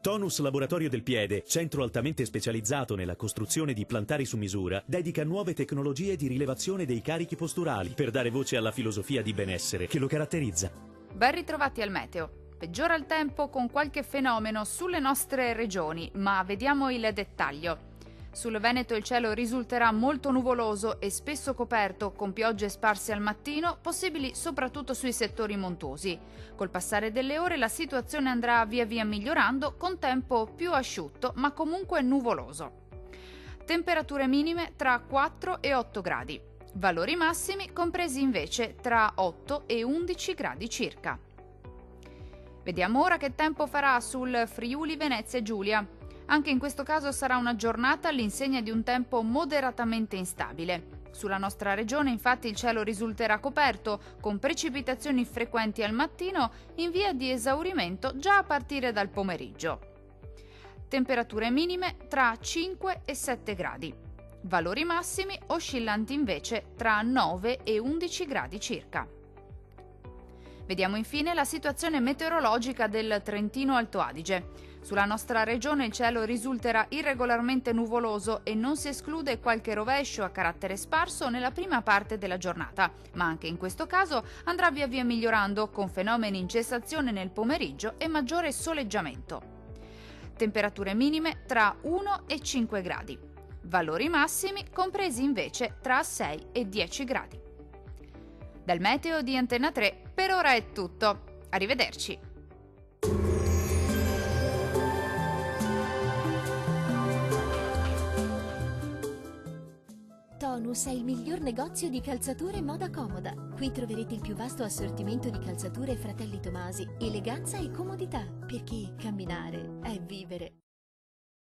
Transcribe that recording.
Tonus Laboratorio del Piede, centro altamente specializzato nella costruzione di plantari su misura, dedica nuove tecnologie di rilevazione dei carichi posturali per dare voce alla filosofia di benessere che lo caratterizza. Ben ritrovati al meteo. Peggiora il tempo con qualche fenomeno sulle nostre regioni, ma vediamo il dettaglio. Sul Veneto il cielo risulterà molto nuvoloso e spesso coperto, con piogge sparse al mattino, possibili soprattutto sui settori montuosi. Col passare delle ore la situazione andrà via via migliorando, con tempo più asciutto, ma comunque nuvoloso. Temperature minime tra 4 e 8 gradi. Valori massimi compresi invece tra 8 e 11 gradi circa. Vediamo ora che tempo farà sul Friuli Venezia Giulia. Anche in questo caso sarà una giornata all'insegna di un tempo moderatamente instabile. Sulla nostra regione infatti il cielo risulterà coperto, con precipitazioni frequenti al mattino in via di esaurimento già a partire dal pomeriggio. Temperature minime tra 5 e 7 gradi. Valori massimi oscillanti invece tra 9 e 11 gradi circa. Vediamo infine la situazione meteorologica del Trentino Alto Adige. Sulla nostra regione il cielo risulterà irregolarmente nuvoloso e non si esclude qualche rovescio a carattere sparso nella prima parte della giornata, ma anche in questo caso andrà via via migliorando con fenomeni in cessazione nel pomeriggio e maggiore soleggiamento. Temperature minime tra 1 e 5 gradi. Valori massimi compresi invece tra 6 e 10 gradi. Dal meteo di Antenna 3 per ora è tutto. Arrivederci. Tonus è il miglior negozio di calzature e moda comoda. Qui troverete il più vasto assortimento di calzature Fratelli Tomasi, eleganza e comodità, perché camminare è vivere.